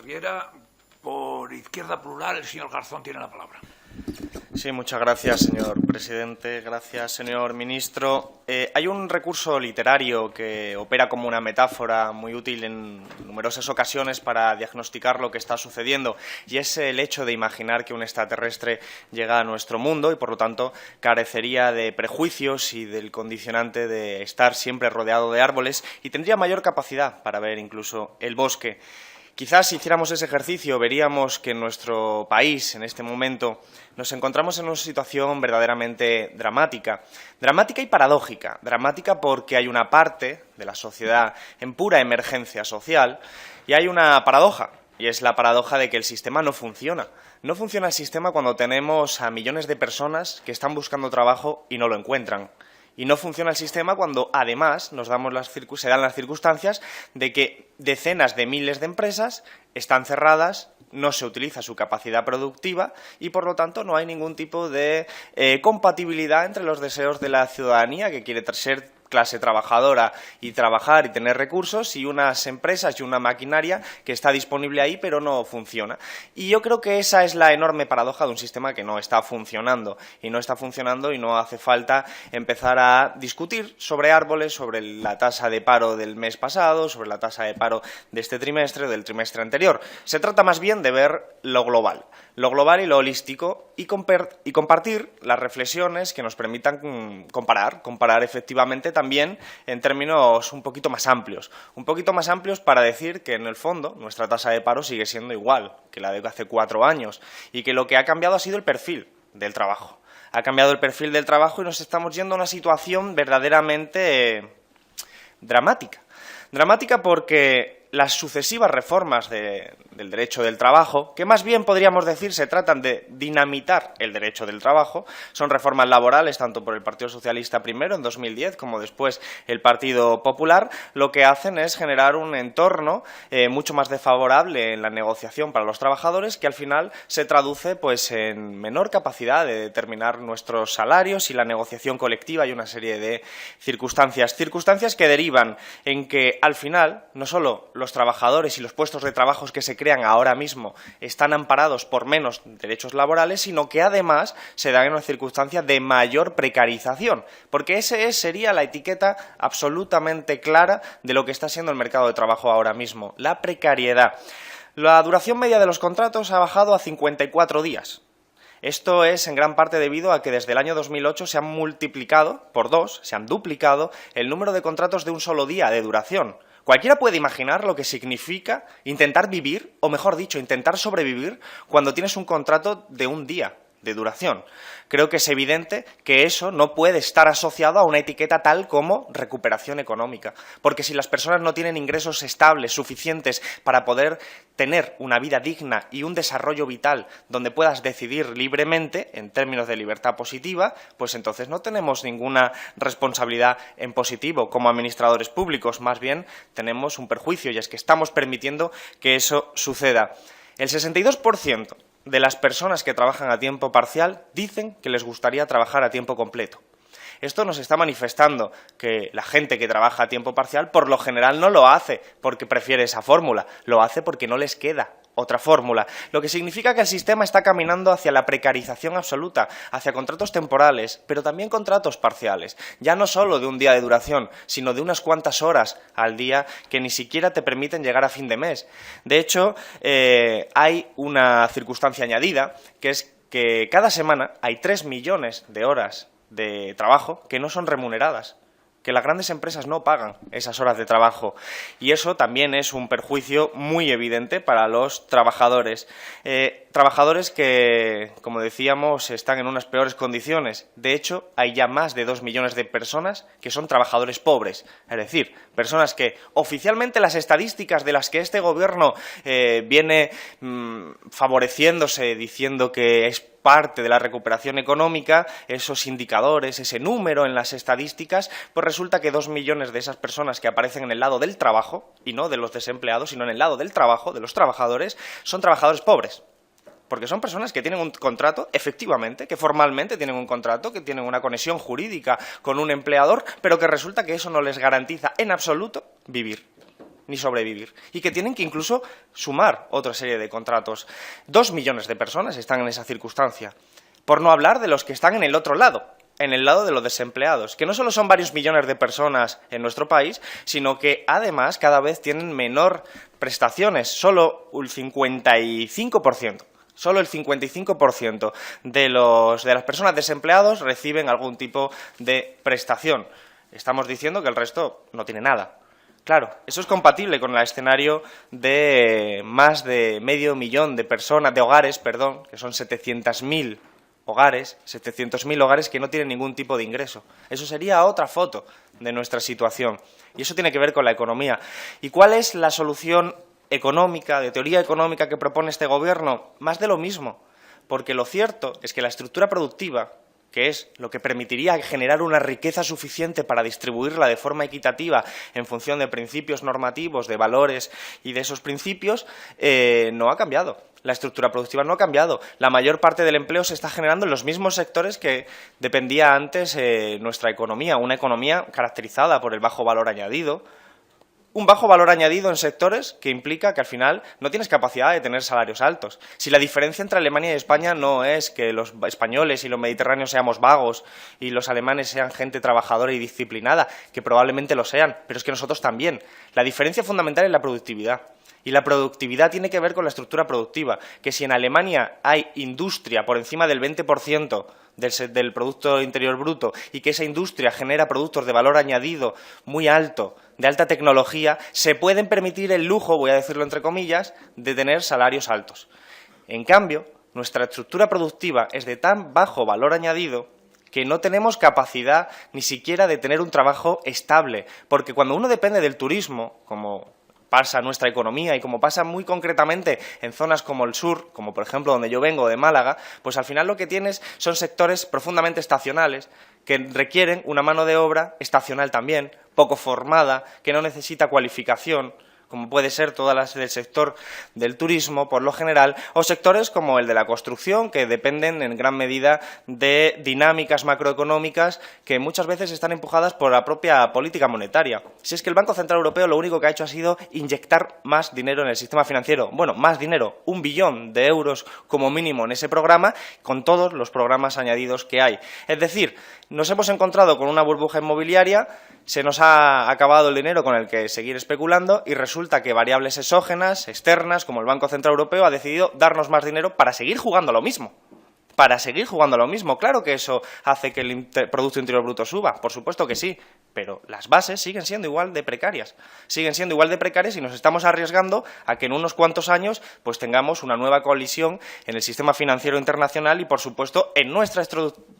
Riera. Por Izquierda Plural, el señor Garzón tiene la palabra. Sí, muchas gracias, señor presidente. Gracias, señor ministro. Hay un recurso literario que opera como una metáfora muy útil en numerosas ocasiones para diagnosticar lo que está sucediendo, y es el hecho de imaginar que un extraterrestre llega a nuestro mundo y, por lo tanto, carecería de prejuicios y del condicionante de estar siempre rodeado de árboles y tendría mayor capacidad para ver incluso el bosque. Quizás si hiciéramos ese ejercicio veríamos que en nuestro país, en este momento, nos encontramos en una situación verdaderamente dramática. Dramática y paradójica. Dramática porque hay una parte de la sociedad en pura emergencia social y hay una paradoja, y es la paradoja de que el sistema no funciona. No funciona el sistema cuando tenemos a millones de personas que están buscando trabajo y no lo encuentran. Y no funciona el sistema cuando, además, se dan las circunstancias de que decenas de miles de empresas están cerradas, no se utiliza su capacidad productiva y, por lo tanto, no hay ningún tipo de compatibilidad entre los deseos de la ciudadanía, que quiere ser clase trabajadora y trabajar y tener recursos, y unas empresas y una maquinaria que está disponible ahí pero no funciona. Y yo creo que esa es la enorme paradoja de un sistema que no está funcionando y no hace falta empezar a discutir sobre árboles, sobre la tasa de paro del mes pasado, sobre la tasa de paro de este trimestre o del trimestre anterior. Se trata más bien de ver lo global y lo holístico y compartir las reflexiones que nos permitan comparar efectivamente también en términos un poquito más amplios para decir que en el fondo nuestra tasa de paro sigue siendo igual que la de hace 4 años y que lo que ha cambiado ha sido el perfil del trabajo. Ha cambiado el perfil del trabajo y nos estamos yendo a una situación verdaderamente dramática. Dramática porque las sucesivas reformas del derecho del trabajo, que más bien podríamos decir se tratan de dinamitar el derecho del trabajo, son reformas laborales tanto por el Partido Socialista primero en 2010 como después el Partido Popular, lo que hacen es generar un entorno mucho más desfavorable en la negociación para los trabajadores, que al final se traduce pues en menor capacidad de determinar nuestros salarios y la negociación colectiva y una serie de circunstancias que derivan en que al final no solo los trabajadores y los puestos de trabajo que se crean ahora mismo están amparados por menos derechos laborales, sino que además se dan en una circunstancia de mayor precarización, porque esa sería la etiqueta absolutamente clara de lo que está siendo el mercado de trabajo ahora mismo, la precariedad. La duración media de los contratos ha bajado a 54 días. Esto es en gran parte debido a que desde el año 2008 se han multiplicado por 2, se han duplicado el número de contratos de un solo día de duración. Cualquiera puede imaginar lo que significa intentar vivir, o mejor dicho, intentar sobrevivir cuando tienes un contrato de un día de duración. Creo que es evidente que eso no puede estar asociado a una etiqueta tal como recuperación económica, porque si las personas no tienen ingresos estables suficientes para poder tener una vida digna y un desarrollo vital donde puedas decidir libremente, en términos de libertad positiva, pues entonces no tenemos ninguna responsabilidad en positivo como administradores públicos, más bien tenemos un perjuicio, y es que estamos permitiendo que eso suceda. El 62% de las personas que trabajan a tiempo parcial dicen que les gustaría trabajar a tiempo completo. Esto nos está manifestando que la gente que trabaja a tiempo parcial por lo general no lo hace porque prefiere esa fórmula, lo hace porque no les queda otra fórmula, lo que significa que el sistema está caminando hacia la precarización absoluta, hacia contratos temporales, pero también contratos parciales, ya no solo de un día de duración, sino de unas cuantas horas al día que ni siquiera te permiten llegar a fin de mes. De hecho, hay una circunstancia añadida, que es que cada semana hay 3 millones de horas de trabajo que no son remuneradas, que las grandes empresas no pagan esas horas de trabajo, y eso también es un perjuicio muy evidente para los trabajadores. Trabajadores que, como decíamos, están en unas peores condiciones. De hecho, hay ya más de 2 millones de personas que son trabajadores pobres, es decir, personas que oficialmente las estadísticas de las que este gobierno viene favoreciéndose, diciendo que es parte de la recuperación económica, esos indicadores, ese número en las estadísticas, pues resulta que 2 millones de esas personas que aparecen en el lado del trabajo, y no de los desempleados, sino en el lado del trabajo, de los trabajadores, son trabajadores pobres. Porque son personas que tienen un contrato, efectivamente, que formalmente tienen un contrato, que tienen una conexión jurídica con un empleador, pero que resulta que eso no les garantiza en absoluto vivir. ni sobrevivir y que tienen que incluso sumar otra serie de contratos. 2 millones de personas están en esa circunstancia, por no hablar de los que están en el otro lado, en el lado de los desempleados, que no solo son varios millones de personas en nuestro país, sino que además cada vez tienen menor prestaciones, solo el 55%. Solo el 55% de las personas desempleadas reciben algún tipo de prestación. Estamos diciendo que el resto no tiene nada. Claro, eso es compatible con el escenario de más de medio millón de personas, de hogares, perdón, que son 700.000 hogares, 700.000 hogares que no tienen ningún tipo de ingreso. Eso sería otra foto de nuestra situación. Y eso tiene que ver con la economía. ¿Y cuál es la solución económica, de teoría económica que propone este Gobierno? Más de lo mismo, porque lo cierto es que la estructura productiva, que es lo que permitiría generar una riqueza suficiente para distribuirla de forma equitativa en función de principios normativos, de valores y de esos principios, no ha cambiado. La estructura productiva no ha cambiado. La mayor parte del empleo se está generando en los mismos sectores que dependía antes nuestra economía, una economía caracterizada por el bajo valor añadido. Un bajo valor añadido en sectores que implica que al final no tienes capacidad de tener salarios altos. Si la diferencia entre Alemania y España no es que los españoles y los mediterráneos seamos vagos y los alemanes sean gente trabajadora y disciplinada, que probablemente lo sean, pero es que nosotros también. La diferencia fundamental es la productividad. Y la productividad tiene que ver con la estructura productiva, que si en Alemania hay industria por encima del 20% del Producto Interior Bruto y que esa industria genera productos de valor añadido muy alto, de alta tecnología, se pueden permitir el lujo, voy a decirlo entre comillas, de tener salarios altos. En cambio, nuestra estructura productiva es de tan bajo valor añadido que no tenemos capacidad ni siquiera de tener un trabajo estable, porque cuando uno depende del turismo, como pasa nuestra economía y como pasa muy concretamente en zonas como el sur, como por ejemplo donde yo vengo de Málaga, pues al final lo que tienes son sectores profundamente estacionales que requieren una mano de obra estacional también, poco formada, que no necesita cualificación, como puede ser todas las del sector del turismo, por lo general, o sectores como el de la construcción, que dependen en gran medida de dinámicas macroeconómicas que muchas veces están empujadas por la propia política monetaria. Si es que el Banco Central Europeo lo único que ha hecho ha sido inyectar más dinero en el sistema financiero, bueno, más dinero, 1 billón de euros como mínimo en ese programa, con todos los programas añadidos que hay. Es decir, nos hemos encontrado con una burbuja inmobiliaria, se nos ha acabado el dinero con el que seguir especulando y resulta que variables exógenas, externas, como el Banco Central Europeo, ha decidido darnos más dinero para seguir jugando a lo mismo. Para seguir jugando a lo mismo. Claro que eso hace que el Producto Interior Bruto suba, por supuesto que sí, pero las bases siguen siendo igual de precarias. Siguen siendo igual de precarias y nos estamos arriesgando a que en unos cuantos años pues tengamos una nueva colisión en el sistema financiero internacional y, por supuesto, en nuestra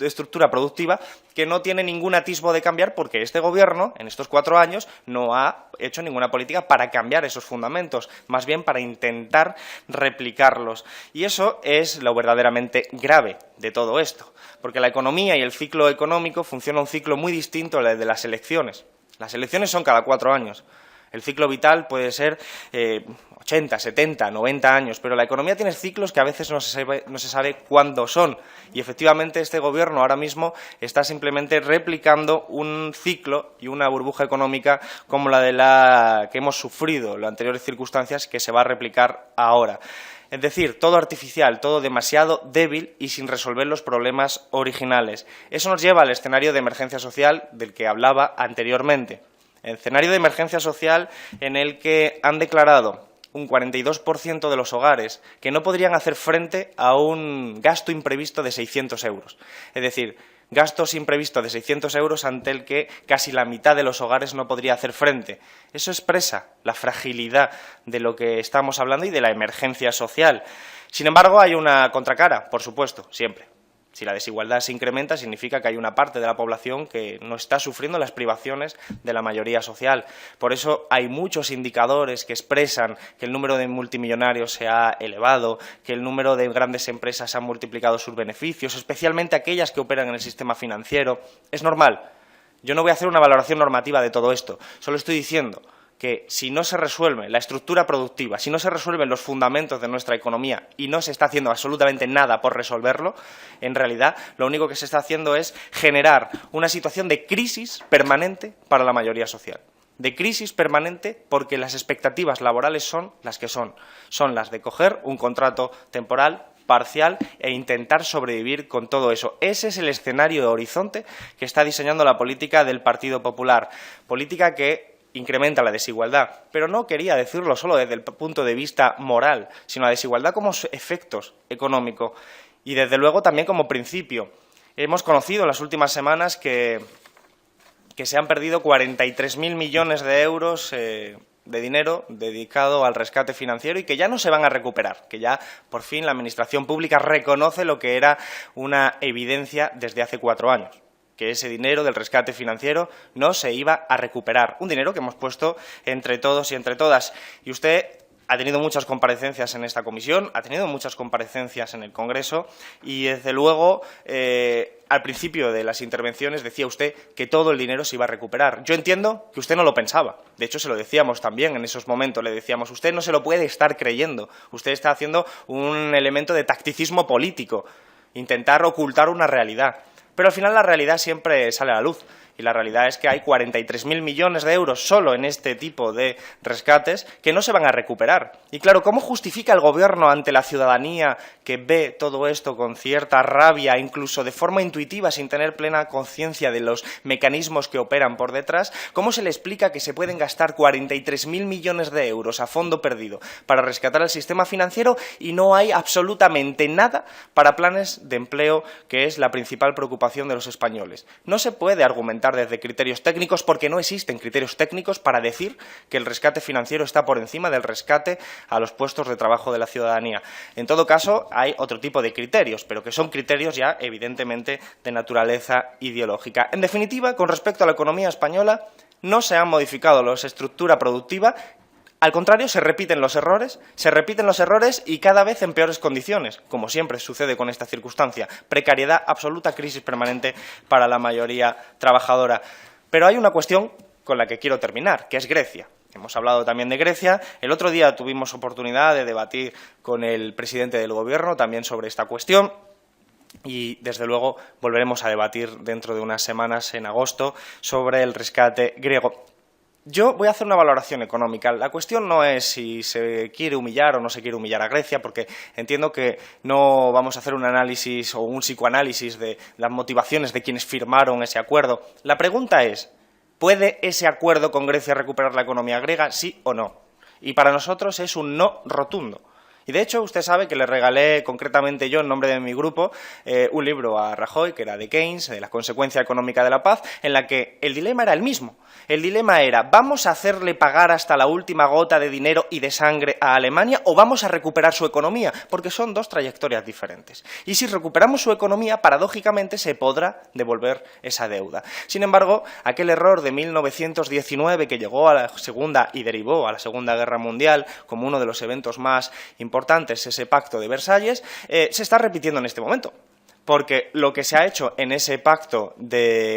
estructura productiva, que no tiene ningún atisbo de cambiar porque este Gobierno, en estos 4 años, no ha hecho ninguna política para cambiar esos fundamentos, más bien para intentar replicarlos. Y eso es lo verdaderamente grave de todo esto, porque la economía y el ciclo económico funciona un ciclo muy distinto al de las elecciones. Las elecciones son cada 4 años. El ciclo vital puede ser 80, 70, 90 años, pero la economía tiene ciclos que a veces no se sabe cuándo son. Y efectivamente este Gobierno ahora mismo está simplemente replicando un ciclo y una burbuja económica como la de la que hemos sufrido en las anteriores circunstancias, que se va a replicar ahora. Es decir, todo artificial, todo demasiado débil y sin resolver los problemas originales. Eso nos lleva al escenario de emergencia social del que hablaba anteriormente. El escenario de emergencia social en el que han declarado un 42% de los hogares que no podrían hacer frente a un gasto imprevisto de 600 euros. Es decir, gastos imprevistos de 600 euros ante el que casi la mitad de los hogares no podría hacer frente. Eso expresa la fragilidad de lo que estamos hablando y de la emergencia social. Sin embargo, hay una contracara, por supuesto, siempre. Si la desigualdad se incrementa, significa que hay una parte de la población que no está sufriendo las privaciones de la mayoría social. Por eso hay muchos indicadores que expresan que el número de multimillonarios se ha elevado, que el número de grandes empresas han multiplicado sus beneficios, especialmente aquellas que operan en el sistema financiero. Es normal. Yo no voy a hacer una valoración normativa de todo esto. Solo estoy diciendo que si no se resuelve la estructura productiva, si no se resuelven los fundamentos de nuestra economía y no se está haciendo absolutamente nada por resolverlo, en realidad lo único que se está haciendo es generar una situación de crisis permanente para la mayoría social. de crisis permanente porque las expectativas laborales son las que son. Son las de coger un contrato temporal, parcial e intentar sobrevivir con todo eso. Ese es el escenario de horizonte que está diseñando la política del Partido Popular. Política que incrementa la desigualdad, pero no quería decirlo solo desde el punto de vista moral, sino la desigualdad como efectos económico y desde luego también como principio. Hemos conocido en las últimas semanas que se han perdido 43.000 millones de euros de dinero dedicado al rescate financiero y que ya no se van a recuperar, que ya por fin la Administración pública reconoce lo que era una evidencia desde hace 4 años, que ese dinero del rescate financiero no se iba a recuperar. Un dinero que hemos puesto entre todos y entre todas. Y usted ha tenido muchas comparecencias en esta comisión, ha tenido muchas comparecencias en el Congreso y, desde luego, al principio de las intervenciones decía usted que todo el dinero se iba a recuperar. Yo entiendo que usted no lo pensaba. De hecho, se lo decíamos también en esos momentos. Le decíamos, usted no se lo puede estar creyendo. Usted está haciendo un elemento de tacticismo político, intentar ocultar una realidad. Pero al final la realidad siempre sale a la luz. Y la realidad es que hay 43.000 millones de euros solo en este tipo de rescates que no se van a recuperar. Y claro, ¿cómo justifica el Gobierno ante la ciudadanía que ve todo esto con cierta rabia, incluso de forma intuitiva, sin tener plena conciencia de los mecanismos que operan por detrás? ¿Cómo se le explica que se pueden gastar 43.000 millones de euros a fondo perdido para rescatar el sistema financiero y no hay absolutamente nada para planes de empleo, que es la principal preocupación de los españoles? No se puede argumentar desde criterios técnicos porque no existen criterios técnicos para decir que el rescate financiero está por encima del rescate a los puestos de trabajo de la ciudadanía. En todo caso, hay otro tipo de criterios, pero que son criterios ya evidentemente de naturaleza ideológica. En definitiva, con respecto a la economía española, no se han modificado la estructura productiva. Al contrario, se repiten los errores y cada vez en peores condiciones, como siempre sucede con esta circunstancia. Precariedad absoluta, crisis permanente para la mayoría trabajadora. Pero hay una cuestión con la que quiero terminar, que es Grecia. Hemos hablado también de Grecia. El otro día tuvimos oportunidad de debatir con el presidente del Gobierno también sobre esta cuestión. Y, desde luego, volveremos a debatir dentro de unas semanas, en agosto, sobre el rescate griego. Yo voy a hacer una valoración económica. La cuestión no es si se quiere humillar o no se quiere humillar a Grecia, porque entiendo que no vamos a hacer un análisis o un psicoanálisis de las motivaciones de quienes firmaron ese acuerdo. La pregunta es, ¿puede ese acuerdo con Grecia recuperar la economía griega, sí o no? Y para nosotros es un no rotundo. Y, de hecho, usted sabe que le regalé, concretamente yo, en nombre de mi grupo, un libro a Rajoy, que era de Keynes, de la consecuencia económica de la paz, en la que el dilema era el mismo. El dilema era, ¿vamos a hacerle pagar hasta la última gota de dinero y de sangre a Alemania o vamos a recuperar su economía? Porque son dos trayectorias diferentes. Y si recuperamos su economía, paradójicamente se podrá devolver esa deuda. Sin embargo, aquel error de 1919 que llegó a la Segunda y derivó a la Segunda Guerra Mundial como uno de los eventos más importantes, ese pacto de Versalles, se está repitiendo en este momento. Porque lo que se ha hecho en ese pacto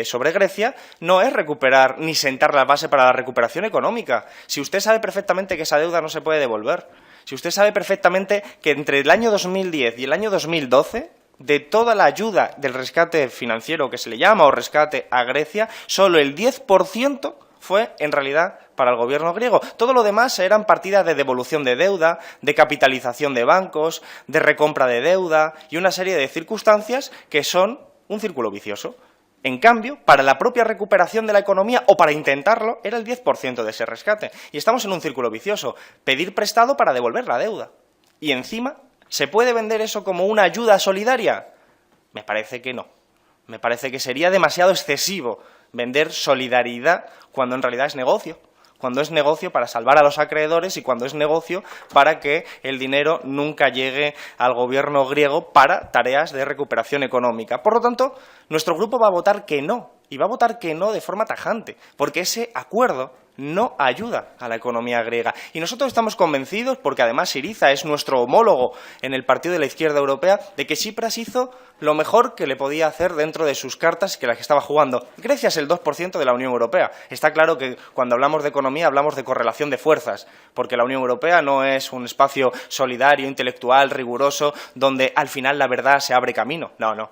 sobre Grecia no es recuperar ni sentar la base para la recuperación económica. Si usted sabe perfectamente que esa deuda no se puede devolver, si usted sabe perfectamente que entre el año 2010 y el año 2012, de toda la ayuda del rescate financiero que se le llama o rescate a Grecia, solo el 10% fue en realidad para el gobierno griego. Todo lo demás eran partidas de devolución de deuda, de capitalización de bancos, de recompra de deuda y una serie de circunstancias que son un círculo vicioso. En cambio, para la propia recuperación de la economía, o para intentarlo, era el 10% de ese rescate. Y estamos en un círculo vicioso. Pedir prestado para devolver la deuda. Y encima, ¿se puede vender eso como una ayuda solidaria? Me parece que no. Me parece que sería demasiado excesivo vender solidaridad cuando en realidad es negocio. Cuando es negocio para salvar a los acreedores y cuando es negocio para que el dinero nunca llegue al gobierno griego para tareas de recuperación económica. Por lo tanto, nuestro grupo va a votar que no, y va a votar que no de forma tajante, porque ese acuerdo no ayuda a la economía griega. Y nosotros estamos convencidos, porque además Syriza es nuestro homólogo en el Partido de la Izquierda Europea, de que Tsipras hizo lo mejor que le podía hacer dentro de sus cartas que las que estaba jugando. Grecia es el 2% de la Unión Europea. Está claro que cuando hablamos de economía hablamos de correlación de fuerzas, porque la Unión Europea no es un espacio solidario, intelectual, riguroso, donde al final la verdad se abre camino. No, no.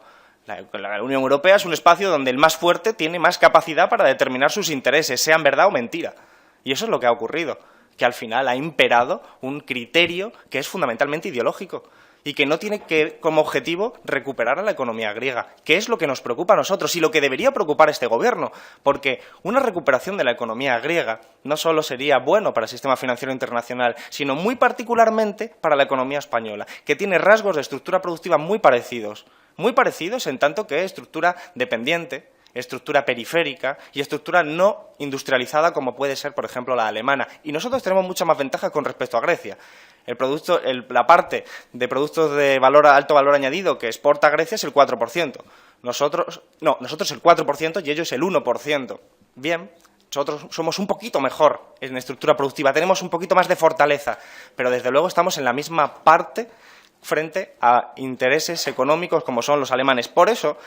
La Unión Europea es un espacio donde el más fuerte tiene más capacidad para determinar sus intereses, sean verdad o mentira. Y eso es lo que ha ocurrido, que al final ha imperado un criterio que es fundamentalmente ideológico y que no tiene como objetivo recuperar a la economía griega, que es lo que nos preocupa a nosotros y lo que debería preocupar a este Gobierno, porque una recuperación de la economía griega no solo sería bueno para el sistema financiero internacional, sino muy particularmente para la economía española, que tiene rasgos de estructura productiva muy parecidos en tanto que estructura dependiente, estructura periférica y estructura no industrializada como puede ser, por ejemplo, la alemana. Y nosotros tenemos muchas más ventajas con respecto a Grecia. La parte de productos de alto valor añadido que exporta Grecia es el 4%. Nosotros el 4% y ellos el 1%. Bien, nosotros somos un poquito mejor en estructura productiva, tenemos un poquito más de fortaleza, pero desde luego estamos en la misma parte frente a intereses económicos como son los alemanes. Por eso,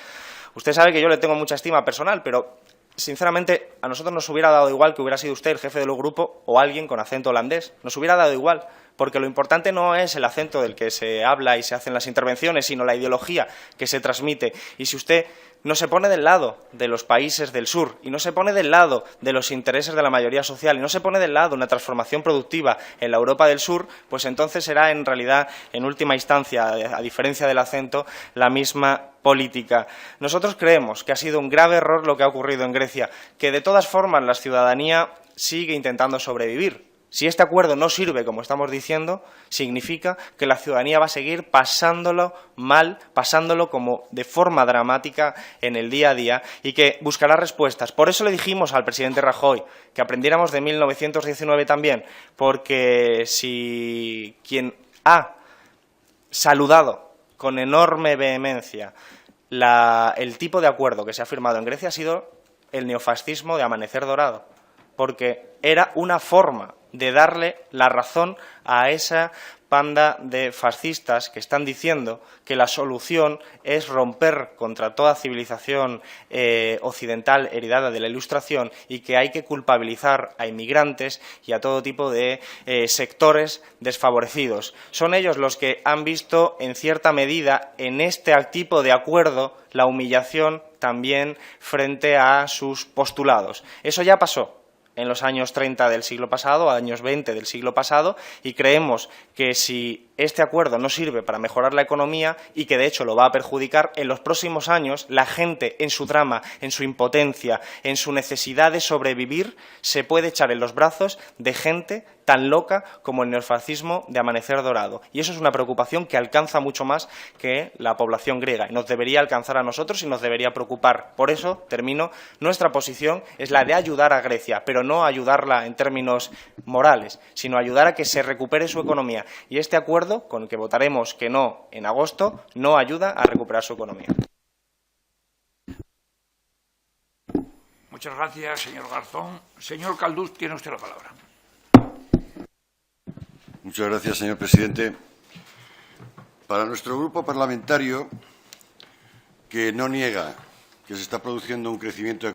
usted sabe que yo le tengo mucha estima personal, pero sinceramente a nosotros nos hubiera dado igual que hubiera sido usted el jefe del grupo o alguien con acento holandés. Nos hubiera dado igual, porque lo importante no es el acento del que se habla y se hacen las intervenciones, sino la ideología que se transmite. Y si usted no se pone del lado de los países del sur y no se pone del lado de los intereses de la mayoría social y no se pone del lado de una transformación productiva en la Europa del sur, pues entonces será en realidad, en última instancia, a diferencia del acento, la misma política. Nosotros creemos que ha sido un grave error lo que ha ocurrido en Grecia, que de todas formas la ciudadanía sigue intentando sobrevivir. Si este acuerdo no sirve, como estamos diciendo, significa que la ciudadanía va a seguir pasándolo mal, pasándolo como de forma dramática en el día a día y que buscará respuestas. Por eso le dijimos al presidente Rajoy que aprendiéramos de 1919 también, porque si quien ha saludado con enorme vehemencia el tipo de acuerdo que se ha firmado en Grecia ha sido el neofascismo de Amanecer Dorado, porque era una forma de darle la razón a esa panda de fascistas que están diciendo que la solución es romper contra toda civilización occidental heredada de la Ilustración y que hay que culpabilizar a inmigrantes y a todo tipo de sectores desfavorecidos. Son ellos los que han visto, en cierta medida, en este tipo de acuerdo, la humillación también frente a sus postulados. Eso ya pasó en los años 30 del siglo pasado, años 20 del siglo pasado, y creemos que si este acuerdo no sirve para mejorar la economía y que de hecho lo va a perjudicar, en los próximos años la gente en su drama, en su impotencia, en su necesidad de sobrevivir, se puede echar en los brazos de gente tan loca como el neofascismo de Amanecer Dorado. Y eso es una preocupación que alcanza mucho más que la población griega. Y nos debería alcanzar a nosotros y nos debería preocupar. Por eso, termino, nuestra posición es la de ayudar a Grecia, pero no ayudarla en términos morales, sino ayudar a que se recupere su economía. Y este acuerdo, con el que votaremos que no en agosto, no ayuda a recuperar su economía. Muchas gracias, señor Garzón. Señor Caldús, tiene usted la palabra. Muchas gracias, señor presidente. Para nuestro grupo parlamentario, que no niega que se está produciendo un crecimiento